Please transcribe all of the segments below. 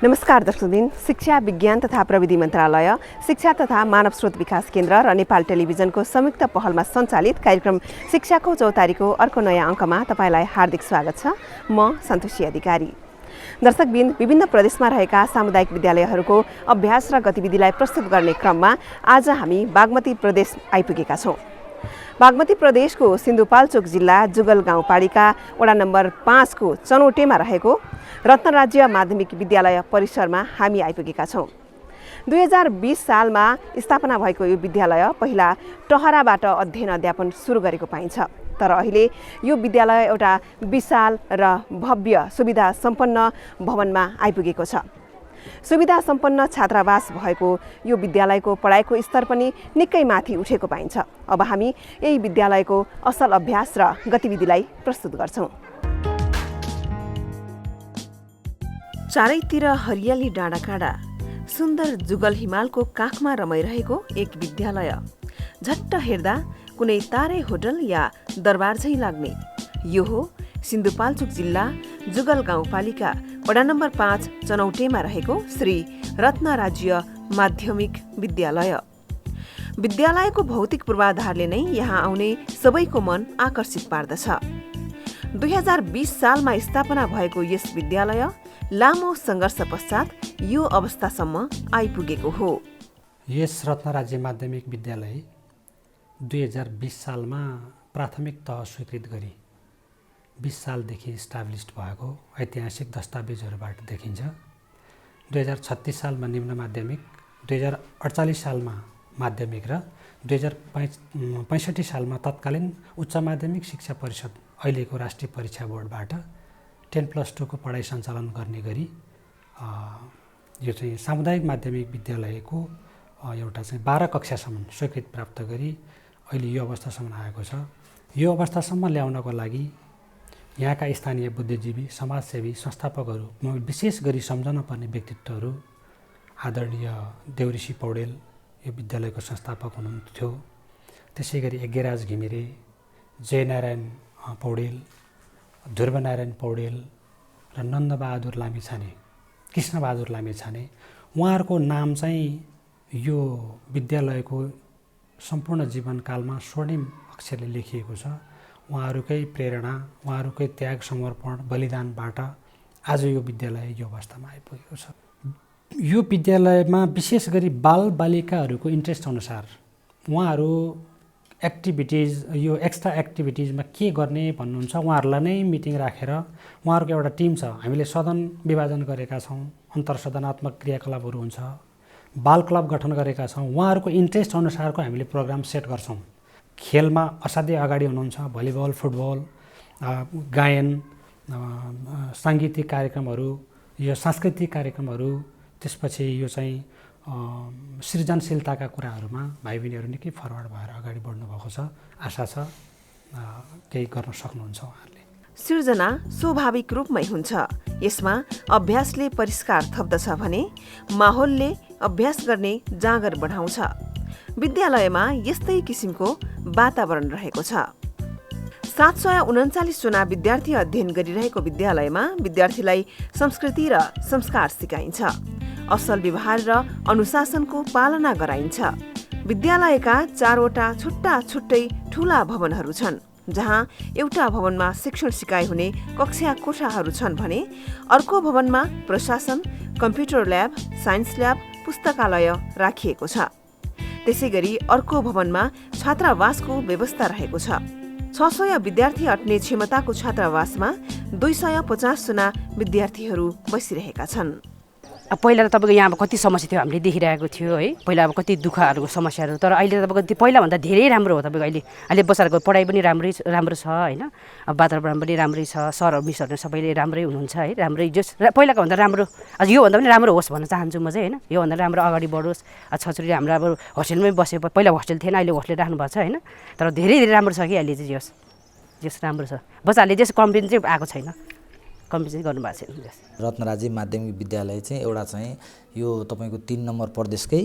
नमस्कार दर्शकबिन, शिक्षा विज्ञान तथा प्रविधि मन्त्रालय, शिक्षा तथा मानव स्रोत विकास केन्द्र र नेपाल टेलिभिजनको संयुक्त पहलमा सञ्चालित कार्यक्रम शिक्षाको चौतारीको अर्को नयाँ अङ्कमा तपाईलाई हार्दिक स्वागत छ। म सन्तोषी अधिकारी। दर्शकबिन, विभिन्न प्रदेशमा रहेका सामुदायिक विद्यालयहरूको अभ्यास र गतिविधिलाई प्रस्तुत गर्ने क्रममा आज हामी बागमती प्रदेश आइपुगेका छौँ। बागमती प्रदेशको सिन्धुपाल्चोक जिल्ला जुगल गाउँपालिका वडा नम्बर 5 को चनौटेमा रहेको रत्न राज्य माध्यमिक विद्यालय परिसरमा हामी आइपुगेका छौँ। 2020 सालमा स्थापना भएको यो विद्यालय पहिला टहराबाट अध्ययन अध्यापन सुरु गरेको पाइन्छ, तर अहिले यो विद्यालय एउटा विशाल र भव्य सुविधा सम्पन्न भवनमा आइपुगेको छ। सुविधा सम्पन्न छात्रावास भएको यो विद्यालयको पढाइको स्तर पनि निकै माथि उठेको पाइन्छ। अब हामी यही विद्यालयको असल अभ्यास र गतिविधिलाई प्रस्तुत गर्छौँ। चारैतिर हरियाली डाँडाकाँडा, सुन्दर जुगल हिमालको काखमा रमाइरहेको एक विद्यालय। झट्ट हेर्दा कुनै तारे होटल या दरबार झैँ लाग्ने यो हो सिन्धुपाल्चोक जिल्ला जुगल गाउँपालिका वडा नम्बर 5 चनौटेमा रहेको श्री रत्न राज्य माध्यमिक विद्यालय। विद्यालयको भौतिक पूर्वाधारले नै यहाँ आउने सबैको मन आकर्षित पार्दछ। 2020 सालमा स्थापना भएको यस विद्यालय लामो सङ्घर्ष पश्चात यो अवस्थासम्म आइपुगेको हो। यस रत्न राज्य माध्यमिक विद्यालय 2020 सालमा प्राथमिक तह स्वीकृत गरी 20 सालदेखि इस्टाब्लिस्ड भएको ऐतिहासिक दस्तावेजहरूबाट देखिन्छ। 2036 सालमा निम्न माध्यमिक, 2048 सालमा माध्यमिक र 2065 सालमा तत्कालीन उच्च माध्यमिक शिक्षा परिषद अहिलेको राष्ट्रिय परीक्षा बोर्डबाट 10+2 को पढाइ सञ्चालन गर्ने गरी यो चाहिँ सामुदायिक माध्यमिक विद्यालयको एउटा चाहिँ 12 कक्षासम्म स्वीकृति प्राप्त गरी अहिले यो अवस्थासम्म आएको छ। यो अवस्थासम्म ल्याउनको लागि यहाँका स्थानीय बुद्धिजीवी, समाजसेवी, संस्थापकहरू, विशेष गरी सम्झन पर्ने व्यक्तित्वहरू आदरणीय देउऋषि पौडेल यो विद्यालयको संस्थापक हुनुहुन्थ्यो। त्यसै गरी यज्ञराज घिमिरे, जयनारायण पौडेल, ध्रुवनारायण पौडेल र नन्दबहादुर लामिछाने, कृष्णबहादुर लामिछाने, उहाँहरूको नाम चाहिँ यो विद्यालयको सम्पूर्ण जीवनकालमा स्वर्णिम अक्षरले लेखिएको छ। उहाँहरूकै प्रेरणा, उहाँहरूकै त्याग, समर्पण, बलिदानबाट आज यो विद्यालय यो अवस्थामा आइपुगेको छ। यो विद्यालयमा विशेष गरी बालबालिकाहरूको इन्ट्रेस्ट अनुसार उहाँहरू एक्टिभिटिज, यो एक्स्ट्रा एक्टिभिटिजमा के गर्ने भन्नुहुन्छ, उहाँहरूलाई नै मिटिङ राखेर उहाँहरूको एउटा टिम छ। हामीले सदन विभाजन गरेका छौँ, अन्तर्सदनात्मक क्रियाकलापहरू हुन्छ, बाल क्लब गठन गरेका छौँ। उहाँहरूको इन्ट्रेस्ट अनुसारको हामीले प्रोग्राम सेट गर्छौँ। खेलमा असाध्यै अगाडि हुनुहुन्छ, भलिबल, फुटबल, गायन, साङ्गीतिक कार्यक्रमहरू, यो सांस्कृतिक कार्यक्रमहरू, त्यसपछि यो चाहिँ सृजनशीलताका कुराहरूमा भाइ बहिनीहरू निकै फरवर्ड भएर अगाडि बढ्नुभएको छ। आशा छ केही गर्न सक्नुहुन्छ उहाँहरूले। सृजना स्वाभाविक रूपमै हुन्छ, यसमा अभ्यासले परिष्कार थप्दछ भने माहौलले अभ्यास गर्ने जाँगर बढाउँछ। विद्यालयमा यस्तै किसिमको वातावरण रहेको छ। 739 जना विद्यार्थी अध्ययन गरिरहेको विद्यालयमा विद्यार्थीलाई संस्कृति र संस्कार सिकाइन्छ, असल व्यवहार र अनुशासनको पालना गराइन्छ। विद्यालयका 4वटा छुट्टा छुट्टै ठूला भवनहरू छन्, जहाँ एउटा भवनमा शिक्षण सिकाइ हुने कक्षा कोठाहरू छन् भने अर्को भवनमा प्रशासन, कम्प्युटर ल्याब, साइन्स ल्याब, पुस्तकालय राखिएको छ। त्यसै गरी अर्को भवनमा छात्रावासको व्यवस्था रहेको छ। 600 विद्यार्थी अट्ने क्षमताको छात्रावासमा 250 जना विद्यार्थीहरू बसिरहेका छन्। पहिला त तपाईँको यहाँ कति समस्या थियो हामीले देखिरहेको थियो है। पहिला अब कति दुःखहरूको समस्याहरू, तर अहिले तपाईँको पहिलाभन्दा धेरै राम्रो हो। तपाईँको अहिले बसारको पढाइ पनि राम्रो छ होइन, वातावरण पनि राम्रै छ, सरहरू मिसहरू सबैले राम्रै हुनुहुन्छ है। राम्रै जस पहिलाको भन्दा राम्रो, अझ योभन्दा पनि राम्रो होस् भन्न चाहन्छु म चाहिँ होइन। योभन्दा राम्रो अगाडि बढोस्। छोरी हाम्रो अब होस्टेलमै बसे, पहिला होस्टेल थिएन, अहिले होस्टेल राख्नु भएको छ होइन। तर धेरै धेरै राम्रो छ कि अहिले चाहिँ जस राम्रो छ। बच्चाहरूले जस कम्प्लेन चाहिँ आएको छैन, कम्प्लिट गर्नुभएको छैन। रत्न राज्य माध्यमिक विद्यालय चाहिँ एउटा चाहिँ यो तपाईँको 3 नम्बर प्रदेशकै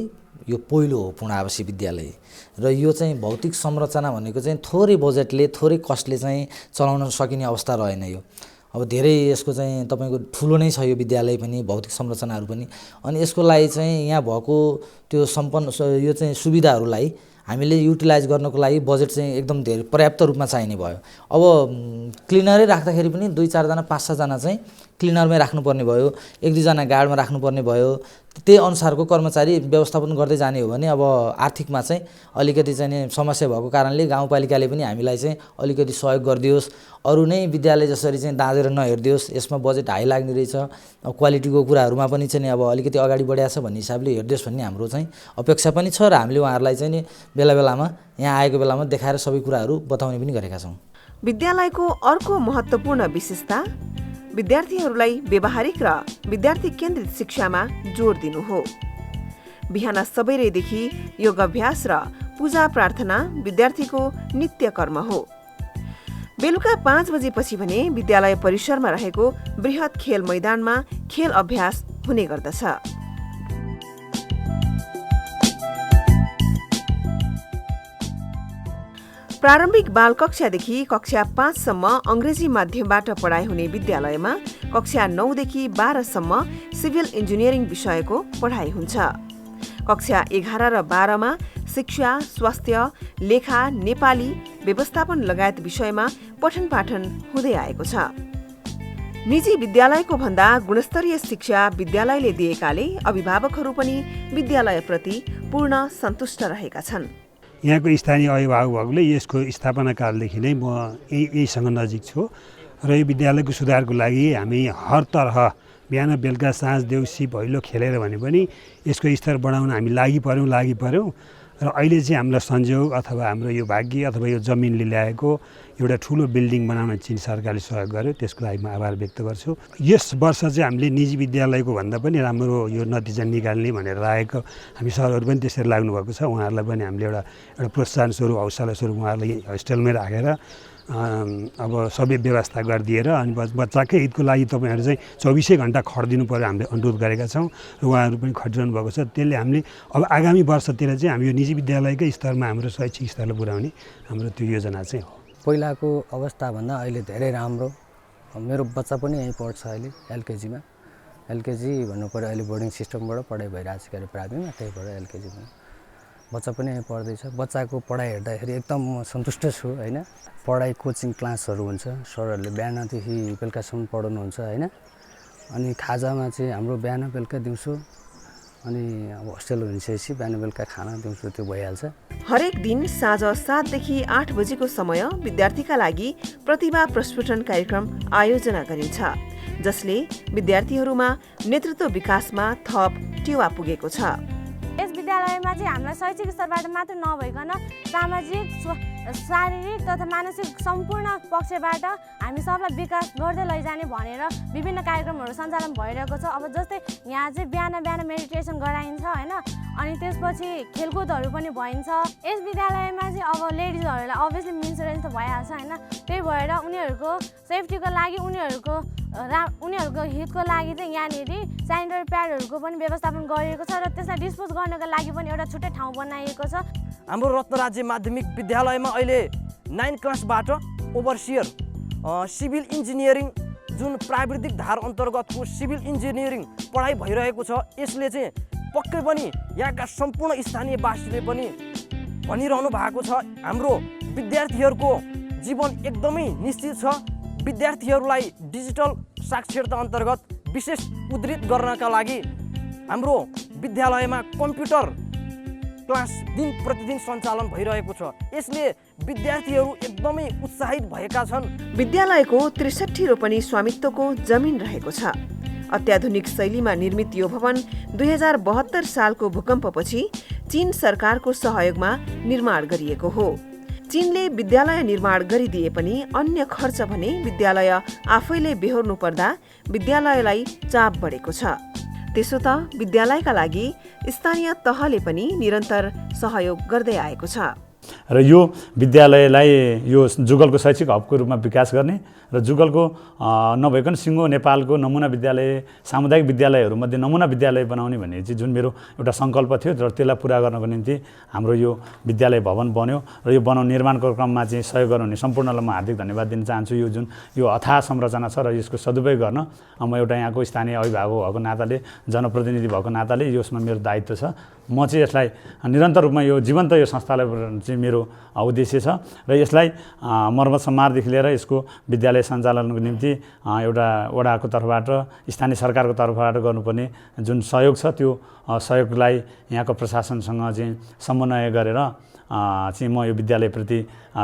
यो पहिलो हो पूर्ण आवासीय विद्यालय र यो चाहिँ भौतिक संरचना भनेको चाहिँ थोरै बजेटले, थोरै कस्टले चाहिँ चलाउन सकिने अवस्था रहेन। यो अब धेरै यसको चाहिँ तपाईँको ठुलो नै छ यो विद्यालय पनि, भौतिक संरचनाहरू पनि। अनि यसको लागि चाहिँ यहाँ भएको त्यो यो चाहिँ सुविधाहरूलाई हामीले युटिलाइज गर्नको लागि बजेट चाहिँ एकदम धेरै पर्याप्त रूपमा चाहिने भयो। अब क्लिनरै राख्दाखेरि पनि 2-4 जना 5-6 जना चाहिँ क्लिनरमै राख्नुपर्ने भयो, 1-2 जना गार्डमा राख्नुपर्ने भयो। त्यही अनुसारको कर्मचारी व्यवस्थापन गर्दै जाने हो भने अब आर्थिकमा चाहिँ अलिकति चाहिँ समस्या भएको कारणले गाउँपालिकाले पनि हामीलाई चाहिँ अलिकति सहयोग गरिदियोस्, अरू नै विद्यालय जसरी चाहिँ दाँजेर नहेरिदियोस्, यसमा बजेट हाई लाग्ने रहेछ, क्वालिटीको कुराहरूमा पनि चाहिँ अब अलिकति अगाडि बढेको छ भन्ने हिसाबले हेरिदियोस् भन्ने हाम्रो चाहिँ अपेक्षा पनि छ र हामीले उहाँहरूलाई चाहिँ नि बेला बेलामा यहाँ आएको बेलामा देखाएर सबै कुराहरू बताउने पनि गरेका छौँ। विद्यालयको अर्को महत्त्वपूर्ण विशेषता विद्यार्थीहरूलाई व्यावहारिक र विद्यार्थी केन्द्रित शिक्षामा जोड दिनु हो। बिहान सबैदेखि योग अभ्यास र पूजा प्रार्थना विद्यार्थीको नित्य कर्म हो। बेलुका 5 बजेपछि भने विद्यालय परिसरमा रहेको बृहत खेल मैदानमा खेल अभ्यास हुने गर्दछ। प्रारम्भिक बाल कक्षादेखि कक्षा 5 सम्म अंग्रेजी माध्यमबाट पढाइ हुने विद्यालयमा कक्षा 9 देखि 12 सम्म सिभिल इन्जिनियरिङ विषयको पढाइ हुन्छ। कक्षा 11 र 12 मा शिक्षा, स्वास्थ्य, लेखा, नेपाली, व्यवस्थापन लगायत विषयमा पठन पाठन हुँदै आएको छ। निजी विद्यालयको भन्दा गुणस्तरीय शिक्षा विद्यालयले दिएकाले अभिभावकहरू पनि विद्यालयप्रति पूर्ण सन्तुष्ट रहेका छन्। यहाँको स्थानीय अभिभावकहरूले यसको स्थापना कालदेखि नै म यहीसँग नजिक छु र यो विद्यालयको सुधारको लागि हामी हर तरह बिहान बेलुका साँझ देउसी भैलो खेलेर भने पनि यसको स्तर बढाउन हामी लागि पर्यौँ र अहिले चाहिँ हामीलाई संयोग अथवा हाम्रो यो भाग्य अथवा यो जमिनले ल्याएको एउटा ठुलो बिल्डिङ बनाउन चीन सरकारले सहयोग गर्यो, त्यसको लागि म आभार व्यक्त गर्छु। यस वर्ष चाहिँ हामीले निजी विद्यालयको भन्दा पनि राम्रो यो नतिजा निकाल्ने भनेर राखेको हामी सरहरू पनि त्यसरी लाग्नुभएको छ। उहाँहरूलाई पनि हामीले एउटा प्रोत्साहन स्वरूप हौसला स्वरूप उहाँहरूलाई होस्टेलमै राखेर अब सबै व्यवस्था गरिदिएर अनि बच्चाकै हितको लागि तपाईँहरू चाहिँ 24 घण्टा खटिदिनु पर्यो हामीले अनुरोध गरेका छौँ र उहाँहरू पनि खटिरहनु भएको छ। त्यसले हामीले अब आगामी वर्षतिर चाहिँ हामी यो निजी विद्यालयकै स्तरमा हाम्रो शैक्षिक स्तरलाई पुर्याउने हाम्रो त्यो योजना चाहिँ हो। पहिलाको अवस्थाभन्दा अहिले धेरै राम्रो। मेरो बच्चा पनि यहीँ पढ्छ अहिले एलकेजीमा। एलकेजी भन्नु पऱ्यो अहिले बोर्डिङ सिस्टमबाट पढाइ भइरहेको छ के अरे प्राइभेटमा, त्यहीबाट एलकेजीमा बच्चा पनि यहीँ पढ्दैछ। बच्चाको पढाइ हेर्दाखेरि एकदम म सन्तुष्ट छु होइन। पढाइ कोचिङ क्लासहरू हुन्छ, सरहरूले बिहानदेखि बेलुकासम्म पढाउनुहुन्छ होइन। अनि खाजामा चाहिँ हाम्रो बिहान बेलुका दिउँसो अनि अब होस्टेल हुन्छपछि बिहान बेलुका खाना दिउँसो त्यो भइहाल्छ। हरेक दिन साँझ 7 देखि 8 बजेको समय विद्यार्थीका लागि प्रतिभा प्रस्फुटन कार्यक्रम आयोजना गरिन्छ, जसले विद्यार्थीहरूमा नेतृत्व विकासमा थप टेवा पुगेको छ। यस विद्यालयमा चाहिँ हामीलाई शैक्षिक स्तरबाट मात्र नभइकन सामाजिक, शारीरिक तथा मानसिक सम्पूर्ण पक्षबाट हामी सबलाई विकास गर्दै लैजाने भनेर विभिन्न कार्यक्रमहरू सञ्चालन भइरहेको छ। अब जस्तै यहाँ चाहिँ बिहान मेडिटेसन गराइन्छ होइन, अनि त्यसपछि खेलकुदहरू पनि भइन्छ। यस विद्यालयमा चाहिँ अब लेडिजहरूलाई अभियसली इन्सुरेन्स त भइहाल्छ होइन, त्यही भएर उनीहरूको सेफ्टीको लागि उनीहरूको हितको लागि चाहिँ यहाँनिर सेनिटरी प्याडहरूको पनि व्यवस्थापन गरिएको छ र त्यसलाई डिस्पोज गर्नको लागि पनि एउटा छुट्टै ठाउँ बनाइएको छ। हाम्रो रत्न राज्य माध्यमिक विद्यालयमा अहिले 9 क्लासबाट ओभरसियर सिभिल इन्जिनियरिङ जुन प्राविधिक धार अन्तर्गतको सिभिल इन्जिनियरिङ पढाइ भइरहेको छ। यसले चाहिँ पक्कै पनि यहाँका सम्पूर्ण स्थानीयवासीले पनि भनिरहनु भएको छ, हाम्रो विद्यार्थीहरूको जीवन एकदमै निश्चित छ। विद्यार्थीहरूलाई डिजिटल साक्षरता अन्तर्गत विशेष उद्धृत गर्नका लागि हाम्रो विद्यालयमा कम्प्युटर क्लास दिन प्रतिदिन सञ्चालन भइरहेको छ। यसले विद्यार्थीहरू एकदमै उत्साहित भएका छन्। विद्यालयको 63 रोपनी स्वामित्वको जमिन रहेको छ। अत्याधुनिक शैलीमा निर्मित यो भवन 2072 सालको भूकम्पपछि चीन सरकारको सहयोगमा निर्माण गरिएको हो। चीनले विद्यालय निर्माण गरिदिए पनि अन्य खर्च भने विद्यालय आफैले बेहोर्नु पर्दा विद्यालयलाई चाप बढेको छ। त्यसो त विद्यालयका लागि स्थानीय तहले पनि निरन्तर सहयोग गर्दै आएको छ। र यो विद्यालयलाई यो जुगलको शैक्षिक हबको रूपमा विकास गर्ने र जुगलको नभइकन सिङ्गो नेपालको नमुना विद्यालय सामुदायिक विद्यालयहरूमध्ये नमुना विद्यालय बनाउने भन्ने चाहिँ जुन मेरो एउटा सङ्कल्प थियो र त्यसलाई पुरा गर्नको निम्ति हाम्रो यो विद्यालय भवन बन्यो र यो निर्माणको क्रममा चाहिँ सहयोग गर्नुहुने सम्पूर्णलाई म हार्दिक धन्यवाद दिन चाहन्छु। यो जुन यो अथाह संरचना छ र यसको सदुपयोग गर्न म एउटा यहाँको स्थानीय अभिभावक भएको नाताले जनप्रतिनिधि भएको नाताले यसमा मेरो दायित्व छ। म चाहिँ यसलाई निरन्तर रूपमा यो जीवन्त यो संस्थालाई चाहिँ मेरो उद्देश्य छ र यसलाई मर्मत सम्मारदेखि लिएर यसको विद्यालय सञ्चालनको निम्ति एउटा वडाको तर्फबाट स्थानीय सरकारको तर्फबाट गर्नुपर्ने जुन सहयोग छ त्यो सहयोगलाई यहाँको प्रशासनसँग चाहिँ समन्वय गरेर चाहिँ म यो विद्यालयप्रति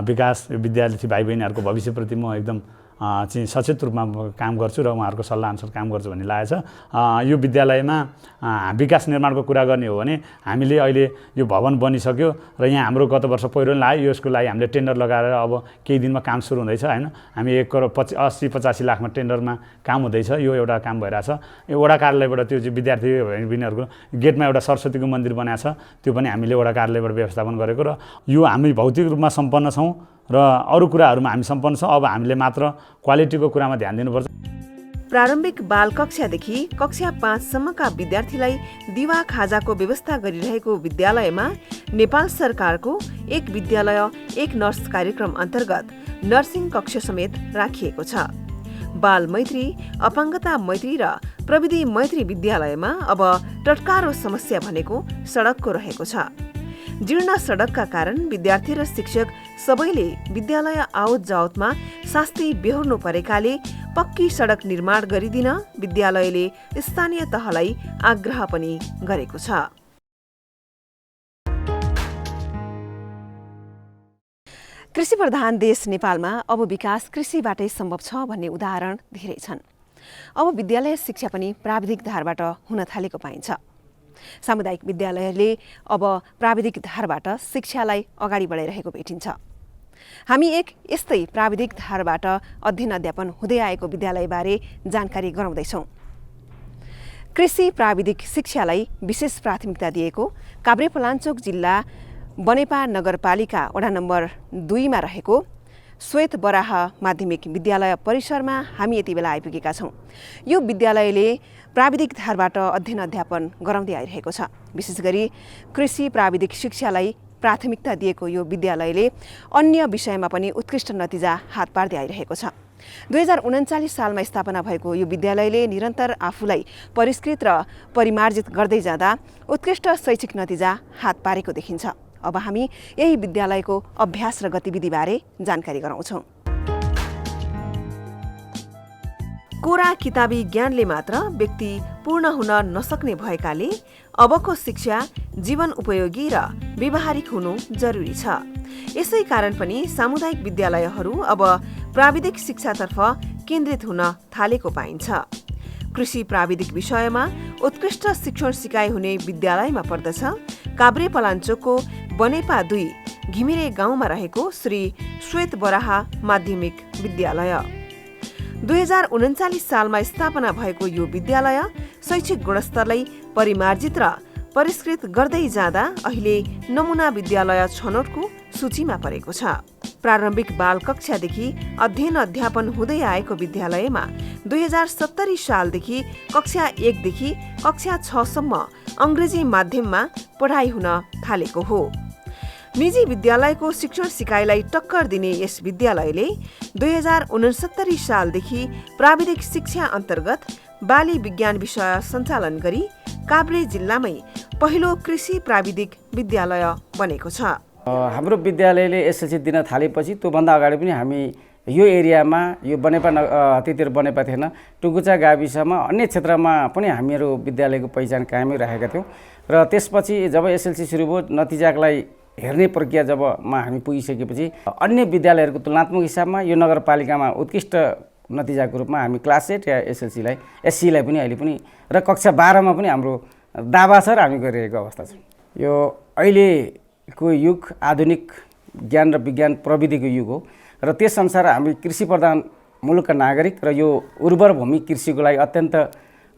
विकास विद्यार्थी भाइ बहिनीहरूको भविष्यप्रति म एकदम चाहिँ सचेत रूपमा काम गर्छु र उहाँहरूको सल्लाह अनुसार काम गर्छु भन्ने लागेको छ। यो विद्यालयमा विकास निर्माणको कुरा गर्ने हो भने हामीले अहिले यो भवन बनिसक्यो र यहाँ हाम्रो गत वर्ष पहिरो लाग्यो। यसको लागि हामीले टेन्डर लगाएर अब केही दिनमा काम सुरु हुँदैछ होइन। हामी 1,80-85 लाखमा टेन्डरमा काम हुँदैछ। यो एउटा काम भइरहेछ। यो वडा कार्यालयबाट त्यो चाहिँ विद्यार्थी बहिनीहरूको गेटमा एउटा सरस्वतीको मन्दिर बनाएको छ, त्यो पनि हामीले वडा कार्यालयबाट व्यवस्थापन गरेको र यो हामी भौतिक रूपमा सम्पन्न छौँ र अरू कुराहरूमा हामी सम्पन्न छौँ। अब हामीले मात्र क्वालिटीको कुरामा ध्यान दिनुपर्छ। प्रारम्भिक बाल कक्षादेखि कक्षा 5 सम्मका विद्यार्थीलाई दिवा खाजाको व्यवस्था गरिरहेको विद्यालयमा नेपाल सरकारको एक विद्यालय एक नर्स कार्यक्रम अन्तर्गत नर्सिङ कक्ष समेत राखिएको छ। बाल मैत्री, अपाङ्गता मैत्री र प्रविधि मैत्री विद्यालयमा अब टटकारो समस्या भनेको सडकको रहेको छ। जीर्ण सडकका कारण विद्यार्थी र शिक्षक सबैले विद्यालय आवत जावतमा शास्ति बेहोर्नु परेकाले पक्की सडक निर्माण गरिदिन विद्यालयले स्थानीय तहलाई आग्रह पनि गरेको छ। कृषि प्रधान देश नेपालमा अब विकास कृषिबाटै सम्भव छ भन्ने उदाहरण धेरै छन्। अब विद्यालय शिक्षा पनि प्राविधिक धारबाट हुन थालेको पाइन्छ। सामुदायिक विद्यालयले अब प्राविधिक धारबाट शिक्षालाई अगाडि बढाइरहेको भेटिन्छ। हामी एक यस्तै प्राविधिक धारबाट अध्ययन अध्यापन हुँदै आएको विद्यालयबारे जानकारी गराउँदैछौँ। कृषि प्राविधिक शिक्षालाई विशेष प्राथमिकता दिएको काभ्रेपलाञ्चोक जिल्ला बनेपा नगरपालिका वडा नम्बर 2 मा रहेको श्वेत बराह माध्यमिक विद्यालय परिसरमा हामी यति बेला आइपुगेका छौँ। यो विद्यालयले प्राविधिक धारबाट अध्ययन अध्यापन गराउँदै आइरहेको छ। विशेष गरी कृषि प्राविधिक शिक्षालाई प्राथमिकता दिएको यो विद्यालयले अन्य विषयमा पनि उत्कृष्ट नतिजा हात पार्दै आइरहेको छ। 2039 सालमा स्थापना भएको यो विद्यालयले निरन्तर आफूलाई परिष्कृत र परिमार्जित गर्दै जाँदा उत्कृष्ट शैक्षिक नतिजा हात पारेको देखिन्छ। अब हामी यही विद्यालयको अभ्यास र गतिविधिबारे जानकारी गराउँछौँ। कोरा किताबी ज्ञानले मात्र व्यक्ति पूर्ण हुन नसक्ने भएकाले अबको शिक्षा जीवन उपयोगी र व्यवहारिक हुनु जरुरी छ। यसै कारण पनि सामुदायिक विद्यालयहरू अब प्राविधिक शिक्षातर्फ केन्द्रित हुन थालेको पाइन्छ। कृषि प्राविधिक विषयमा उत्कृष्ट शिक्षण सिकाइ हुने विद्यालयमा पर्दछ काभ्रेपलाञ्चोकको बनेपा 2 घिमिरे गाउँमा रहेको श्री श्वेत बराह माध्यमिक विद्यालय। 2039 सालमा स्थापना भएको यो विद्यालय शैक्षिक गुणस्तरलाई परिमार्जित र परिष्कृत गर्दै जाँदा अहिले नमुना विद्यालय छनौटको सूचीमा परेको छ। प्रारम्भिक बाल कक्षादेखि अध्ययन अध्यापन हुँदै आएको विद्यालयमा 2070 सालदेखि कक्षा 1 देखि कक्षा 6 सम्म अङ्ग्रेजी माध्यममा पढाइ हुन थालेको हो। निजी विद्यालयको शिक्षण सिकाइलाई टक्कर दिने यस विद्यालयले 2069 सालदेखि प्राविधिक शिक्षा अन्तर्गत बाली विज्ञान विषय सञ्चालन गरी काभ्रे जिल्लामै पहिलो कृषि प्राविधिक विद्यालय बनेको छ। हाम्रो विद्यालयले एसएलसी दिन थालेपछि त्योभन्दा अगाडि पनि हामी यो एरियामा यो बनेपा त्यतिखेर बनेपा थिएन, टुकुचा गाविसमा अन्य क्षेत्रमा पनि हामीहरू विद्यालयको पहिचान कायमै राखेका थियौँ। र त्यसपछि जब एसएलसी सुरु भयो नतिजाको लागि हेर्ने प्रक्रिया जबमा हामी पुगिसकेपछि अन्य विद्यालयहरूको तुलनात्मक हिसाबमा यो नगरपालिकामा उत्कृष्ट नतिजाको रूपमा हामी क्लास 8 या एससीलाई पनि अहिले पनि र कक्षा 12 मा पनि हाम्रो दावा छ र हामी गरिरहेको अवस्था छ। यो अहिलेको युग आधुनिक ज्ञान र विज्ञान प्रविधिको युग हो र त्यसअनुसार हामी कृषि प्रधान मुलुकका नागरिक र यो उर्वर भूमि कृषिको लागि अत्यन्त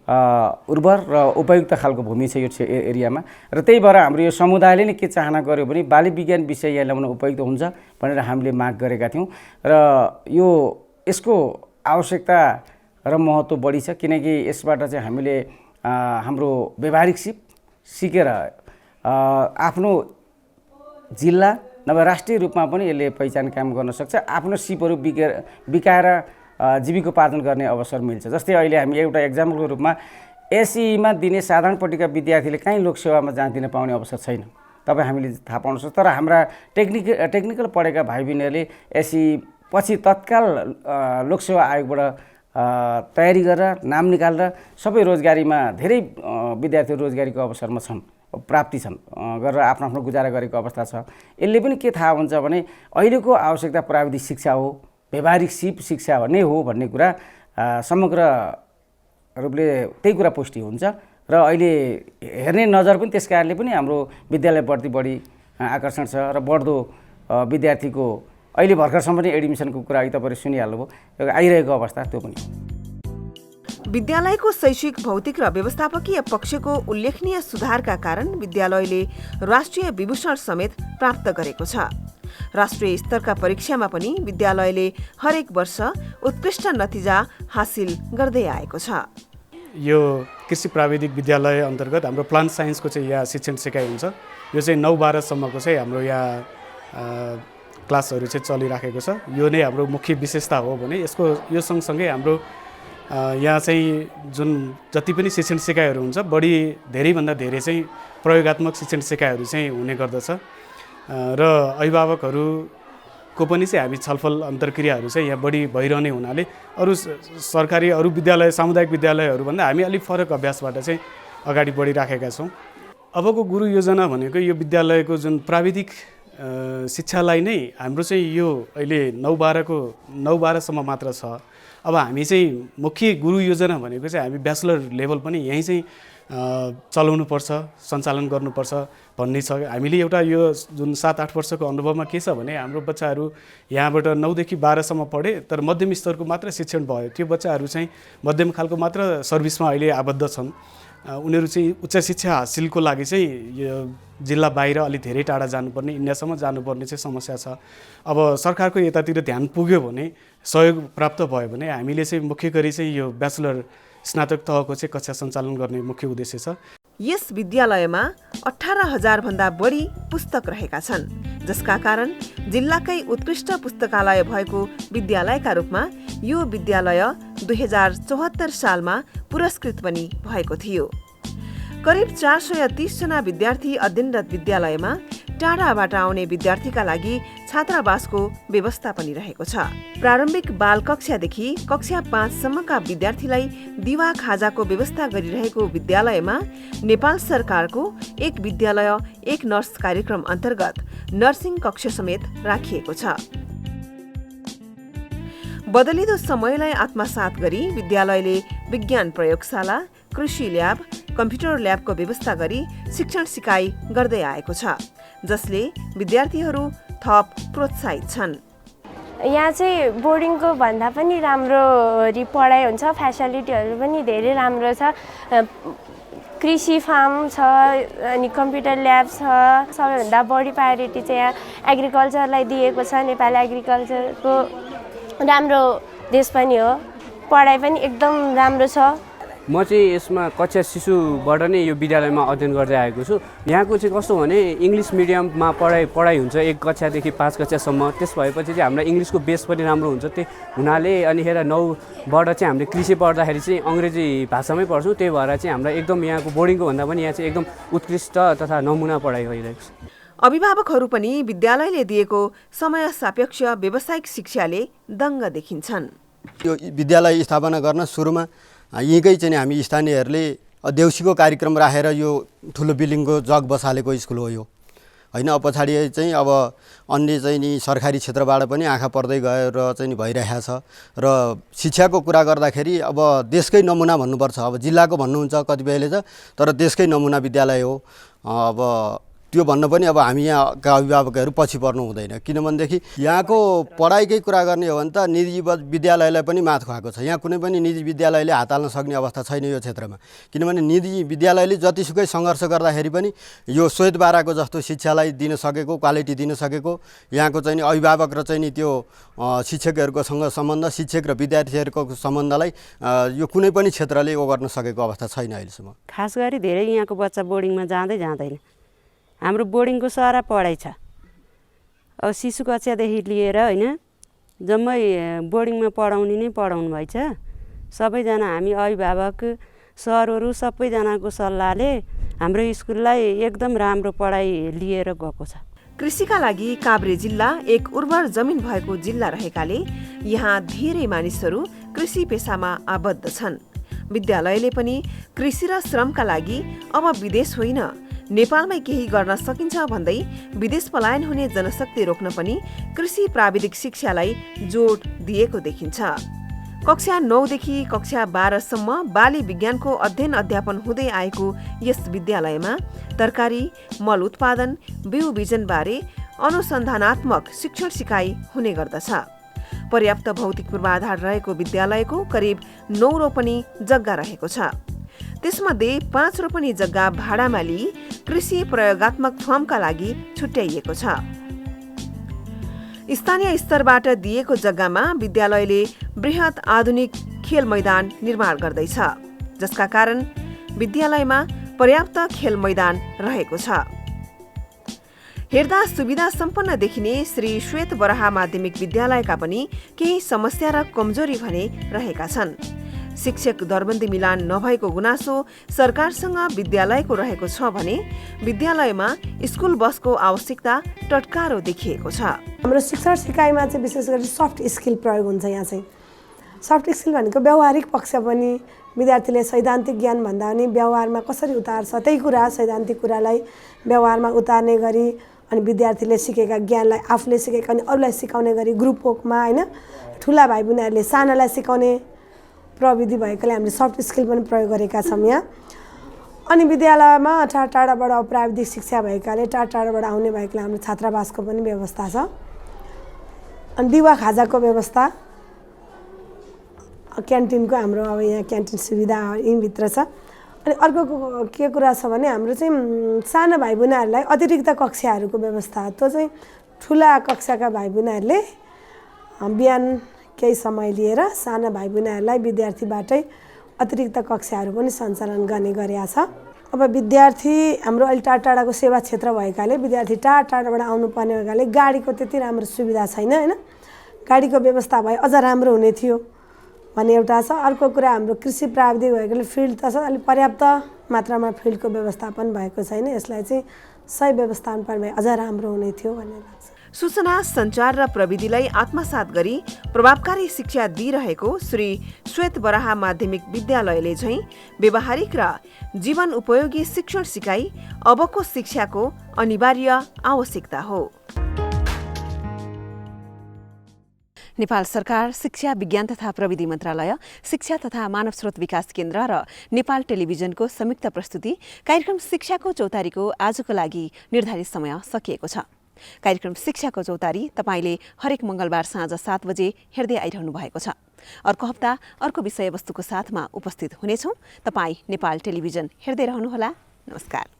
उर्वर र उपयुक्त खालको भूमि छ यो एरियामा र त्यही भएर हाम्रो यो समुदायले नै के चाहना गर्यो भने बाली विज्ञान विषय यहाँ ल्याउन उपयुक्त हुन्छ भनेर हामीले माग गरेका थियौँ र यसको आवश्यकता र महत्त्व बढी छ किनकि यसबाट चाहिँ हामीले हाम्रो व्यावहारिक सिकेर आफ्नो जिल्ला नभए राष्ट्रिय रूपमा पनि यसले पहिचान कायम गर्न सक्छ आफ्नो सिपहरू बिकाएर जीविकोपार्जन गर्ने अवसर मिल्छ। जस्तै अहिले हामी एउटा एक्जाम्पलको रूपमा एसईमा दिने साधारणपट्टिका विद्यार्थीले कहीँ लोकसेवामा जहाँ दिन पाउने अवसर छैन तपाईँ हामीले थाहा पाउन सक्छ। तर हाम्रा टेक्निकल पढेका भाइ बहिनीहरूले एसई पछि तत्काल लोकसेवा आयोगबाट तयारी गरेर नाम निकालेर सबै रोजगारीमा धेरै विद्यार्थीहरू रोजगारीको अवसरमा छन् प्राप्ति छन् गरेर आफ्नो आफ्नो गुजारा गरेको अवस्था छ। यसले पनि के थाहा हुन्छ भने अहिलेको आवश्यकता प्राविधिक शिक्षा हो व्यावहारिक शिक्षा नै हो भन्ने कुरा समग्र रूपले त्यही कुरा पुष्टि हुन्छ र अहिले हेर्ने नजर पनि त्यस कारणले पनि हाम्रो विद्यालयप्रति बढी आकर्षण छ र बढ्दो विद्यार्थीको अहिले भर्खरसम्म पनि एडमिसनको कुरा अघि तपाईँले सुनिहाल्नुभयो आइरहेको अवस्था त्यो पनि। विद्यालयको शैक्षिक भौतिक र व्यवस्थापकीय पक्षको उल्लेखनीय सुधारका कारण विद्यालयले राष्ट्रिय विभूषण समेत प्राप्त गरेको छ। राष्ट्रिय स्तरका परीक्षामा पनि विद्यालयले हरेक वर्ष उत्कृष्ट नतिजा हासिल गर्दै आएको छ। यो कृषि प्राविधिक विद्यालय अन्तर्गत हाम्रो प्लान्ट साइन्सको चाहिँ यहाँ शिक्षण सिकाइ हुन्छ। यो चाहिँ 9-12 सम्मको चाहिँ हाम्रो यहाँ क्लासहरू चाहिँ चलिराखेको छ। यो नै हाम्रो मुख्य विशेषता हो भने यो सँगसँगै हाम्रो यहाँ चाहिँ जुन जति पनि शिक्षण सिकाइहरू हुन्छ बढी धेरैभन्दा धेरै चाहिँ प्रयोगात्मक शिक्षण सिकाइहरू चाहिँ हुने गर्दछ र अभिभावकहरूको पनि चाहिँ हामी छलफल अन्तर्क्रियाहरू चाहिँ यहाँ बढी भइरहने हुनाले अरू सरकारी अरू विद्यालय सामुदायिक विद्यालयहरूभन्दा हामी अलिक फरक अभ्यासबाट चाहिँ अगाडि बढिराखेका छौँ। अबको गुरु योजना भनेको यो विद्यालयको जुन प्राविधिक शिक्षालाई नै हाम्रो चाहिँ यो अहिले 9-12 सम्म मात्र छ। अब हामी चाहिँ मुख्य गुरु योजना भनेको चाहिँ हामी ब्याचलर लेभल पनि यहीँ चाहिँ चलाउनुपर्छ सञ्चालन गर्नुपर्छ भन्ने छ। हामीले एउटा यो जुन 7-8 वर्षको अनुभवमा के छ भने हाम्रो बच्चाहरू यहाँबाट 9देखि 12 सम्म पढे तर मध्यम स्तरको मात्र शिक्षण भयो। त्यो बच्चाहरू चाहिँ मध्यम खालको मात्र सर्भिसमा अहिले आबद्ध छन्। उनीहरू चाहिँ उच्च शिक्षा हासिलको लागि चाहिँ यो जिल्ला बाहिर अलिक धेरै टाढा जानुपर्ने इन्डियासम्म जानुपर्ने चाहिँ समस्या छ। अब सरकारको यतातिर ध्यान पुग्यो भने सहयोग प्राप्त भयो भने हामीले चाहिँ मुख्य गरी चाहिँ यो ब्याचलर स्नातक तहको चाहिँ कक्षा सञ्चालन गर्ने मुख्य उद्देश्य छ। यस विद्यालयमा 18,000 भन्दा बढी पुस्तक रहेका छन् जसका कारण जिल्लाकै उत्कृष्ट पुस्तकालय भएको विद्यालयका रूपमा यो विद्यालय 2074 सालमा पुरस्कृत पनि भएको थियो। करिब 430 जना विद्यार्थी अध्ययनरत विद्यालयमा टाढाबाट आउने विद्यार्थीका लागि छात्रावासको व्यवस्था पनि रहेको छ। प्रारम्भिक बाल कक्षादेखि कक्षा 5 सम्मका विद्यार्थीलाई दिवा खाजाको व्यवस्था गरिरहेको विद्यालयमा नेपाल सरकारको एक विद्यालय एक नर्स कार्यक्रम अन्तर्गत नर्सिङ कक्ष समेत राखिएको छ। बदलिदो समयलाई आत्मसात गरी विद्यालयले विज्ञान प्रयोगशाला, कृषि ल्याब, कम्प्युटर ल्याबको व्यवस्था गरी शिक्षण सिकाइ गर्दै आएको छ जसले विद्यार्थीहरू थप प्रोत्साहित छन्। यहाँ चाहिँ बोर्डिङको भन्दा पनि राम्रो पढाइ हुन्छ, फ्यासिलिटीहरू पनि धेरै राम्रो छ। कृषि फार्म छ अनि कम्प्युटर ल्याब छ। सबैभन्दा बढी प्रायोरिटी चाहिँ यहाँ एग्रिकल्चरलाई दिएको छ। नेपाल एग्रिकल्चरको राम्रो देश पनि हो, पढाइ पनि एकदम राम्रो छ। म चाहिँ यसमा कक्षा शिशुबाट नै यो विद्यालयमा अध्ययन गर्दै आएको छु। यहाँको चाहिँ कस्तो भने इङ्ग्लिस मिडियममा पढाइ हुन्छ 1 कक्षादेखि 5 कक्षासम्म। त्यस भएपछि चाहिँ हाम्रो इङ्ग्लिसको बेस पनि राम्रो हुन्छ। त्यही हुनाले अनि 9बाट चाहिँ हामीले कृषि पढ्दाखेरि चाहिँ अङ्ग्रेजी भाषामै पढ्छौँ। त्यही भएर चाहिँ हाम्रो एकदम यहाँको बोर्डिङको भन्दा पनि यहाँ चाहिँ एकदम उत्कृष्ट तथा नमुना पढाइ भइरहेको छ। अभिभावकहरू पनि विद्यालयले दिएको समय सापेक्ष व्यावसायिक शिक्षाले दङ्ग देखिन्छन्। यो विद्यालय स्थापना गर्न सुरुमा यहीँकै चाहिँ हामी स्थानीयहरूले देउसीको कार्यक्रम राखेर यो ठुलो बिल्डिङको जग बसालेको स्कुल हो यो होइन। अब पछाडि चाहिँ अब अन्य चाहिँ नि सरकारी क्षेत्रबाट पनि आँखा पर्दै गएर चाहिँ भइरहेको छ। र शिक्षाको कुरा गर्दाखेरि अब देशकै नमुना भन्नुपर्छ। अब जिल्लाको भन्नुहुन्छ कतिपयले छ, तर देशकै नमुना विद्यालय हो। अब त्यो भन्न पनि अब हामी यहाँका अभिभावकहरू पछि पर्नु हुँदैन। किनभनेदेखि यहाँको पढाइकै कुरा गर्ने हो भने त निजी विद्यालयलाई पनि मात खुवाएको छ। यहाँ कुनै पनि निजी विद्यालयले हात हाल्न सक्ने अवस्था छैन यो क्षेत्रमा। किनभने निजी विद्यालयले जतिसुकै सङ्घर्ष गर्दाखेरि पनि यो श्वेतबाराको जस्तो शिक्षालाई दिन सकेको, क्वालिटी दिन सकेको, यहाँको चाहिँ अभिभावक र चाहिँ त्यो शिक्षकहरूको सम्बन्ध, शिक्षक र विद्यार्थीहरूको सम्बन्धलाई यो कुनै पनि क्षेत्रले ओ गर्न सकेको अवस्था छैन अहिलेसम्म। खास गरी धेरै यहाँको बच्चा बोर्डिङमा जाँदैन। हाम्रो बोर्डिङको सारा पढाइ छ। अब शिशु कक्षादेखि लिएर होइन जम्मै बोर्डिङमा पढाउने नै पढाउनु भएछ। सबैजना हामी अभिभावक सरहरू सबैजनाको सल्लाहले हाम्रो स्कुललाई एकदम राम्रो पढाइ लिएर गएको छ। कृषिका लागि काभ्रे जिल्ला एक उर्वर जमिन भएको जिल्ला रहेकाले यहाँ धेरै मानिसहरू कृषि पेसामा आबद्ध छन्। विद्यालयले पनि कृषि र श्रमका लागि अब विदेश होइन नेपालमै केही गर्न सकिन्छ भन्दै विदेश पलायन हुने जनशक्ति रोक्न पनि कृषि प्राविधिक शिक्षालाई जोड दिएको देखिन्छ। कक्षा 9 देखि कक्षा 12 सम्म बाली विज्ञानको अध्ययन अध्यापन हुँदै आएको यस विद्यालयमा तरकारी, मल उत्पादन, बिउ बिजनबारे अनुसन्धानात्मक शिक्षण सिकाइ हुने गर्दछ। पर्याप्त भौतिक पूर्वाधार रहेको विद्यालयको करिब 9 रोपनी जग्गा रहेको छ। त्यसमध्ये 5 रोपनी जग्गा भाडामा लिई कृषि प्रयोगात्मक फर्मका लागि छुट्याइएको छ। स्थानीय स्तरबाट दिएको जग्गामा विद्यालयले बृहत आधुनिक खेल मैदान निर्माण गर्दैछ, जसका कारण विद्यालयमा पर्याप्त खेल मैदान रहेको छ। हेर्दा सुविधा सम्पन्न देखिने श्री श्वेत बराह माध्यमिक विद्यालयका पनि केही समस्या र कमजोरी भने रहेका छन्। शिक्षक दरबन्दी मिलान नभएको गुनासो सरकारसँग विद्यालयको रहेको छ भने विद्यालयमा स्कुल बसको आवश्यकता टटकारो देखिएको छ। हाम्रो शिक्षण सिकाइमा चाहिँ विशेष गरी सफ्ट स्किल प्रयोग हुन्छ। यहाँ चाहिँ सफ्ट स्किल भनेको व्यावहारिक पक्ष पनि विद्यार्थीले सैद्धान्तिक ज्ञान भन्दा पनि व्यवहारमा कसरी उतार्छ त्यही कुरा सैद्धान्तिक कुरालाई व्यवहारमा उतार्ने गरी अनि विद्यार्थीले सिकेका ज्ञानलाई आफूले सिकेका अनि अरूलाई सिकाउने गरी ग्रुप वर्कमा होइन ठुला भाइ बहिनीहरूले सानालाई सिकाउने प्रविधि भएकोले हामीले सफ्ट स्किल पनि प्रयोग गरेका छौँ यहाँ। अनि विद्यालयमा टाढा टाढाबाट प्राविधिक शिक्षा भएकाले टाढा टाढाबाट आउने भएकोले हाम्रो छात्रावासको पनि व्यवस्था छ। अनि दिवा खाजाको व्यवस्था, क्यान्टिनको हाम्रो अब यहाँ क्यान्टिन सुविधा यहीँभित्र छ। अनि अर्को के कुरा छ भने हाम्रो चाहिँ सानो भाइ बहिनीहरूलाई अतिरिक्त कक्षाहरूको व्यवस्था, त्यो चाहिँ ठुला कक्षाका भाइ बहिनीहरूले बिहान केही समय लिएर साना भाइ बहिनीहरूलाई विद्यार्थीबाटै अतिरिक्त कक्षाहरू पनि सञ्चालन गर्ने गरेका छ। अब विद्यार्थी हाम्रो अहिले टाढा टाढाको सेवा क्षेत्र भएकाले विद्यार्थी टाढा टाढाबाट आउनुपर्ने भएकाले गाडीको त्यति राम्रो सुविधा छैन होइन। गाडीको व्यवस्था भए अझ राम्रो हुने थियो भन्ने एउटा छ। अर्को कुरा हाम्रो कृषि प्राविधिक भएकोले फिल्ड त छ, अलिक पर्याप्त मात्रामा फिल्डको व्यवस्थापन भएको छैन। यसलाई चाहिँ सही व्यवस्थापन भए अझ राम्रो हुने थियो भन्ने लाग्छ। सूचना सञ्चार र प्रविधिलाई आत्मसात गरी प्रभावकारी शिक्षा दिइरहेको श्री श्वेत बराह माध्यमिक विद्यालयले चाहिँ व्यवहारिक र जीवन उपयोगी शिक्षण सिकाइ अबको शिक्षाको अनिवार्य आवश्यकता हो। नेपाल सरकार, शिक्षा विज्ञान तथा प्रविधि मन्त्रालय, शिक्षा तथा मानव स्रोत विकास केन्द्र र नेपाल टेलिभिजनको संयुक्त प्रस्तुति कार्यक्रम शिक्षाको चौतारीको आजको लागि निर्धारित समय सकिएको छ। कार्यक्रम शिक्षाको चौतारी तपाईले हरेक मंगलबार साँझ 7 बजे हेर्दै आइरहनु भएको छ। अर्को हप्ता अर्को विषयवस्तुको साथमा उपस्थित हुनेछौँ। तपाई नेपाल टेलिभिजन हेर्दै रहनुहोला। नमस्कार।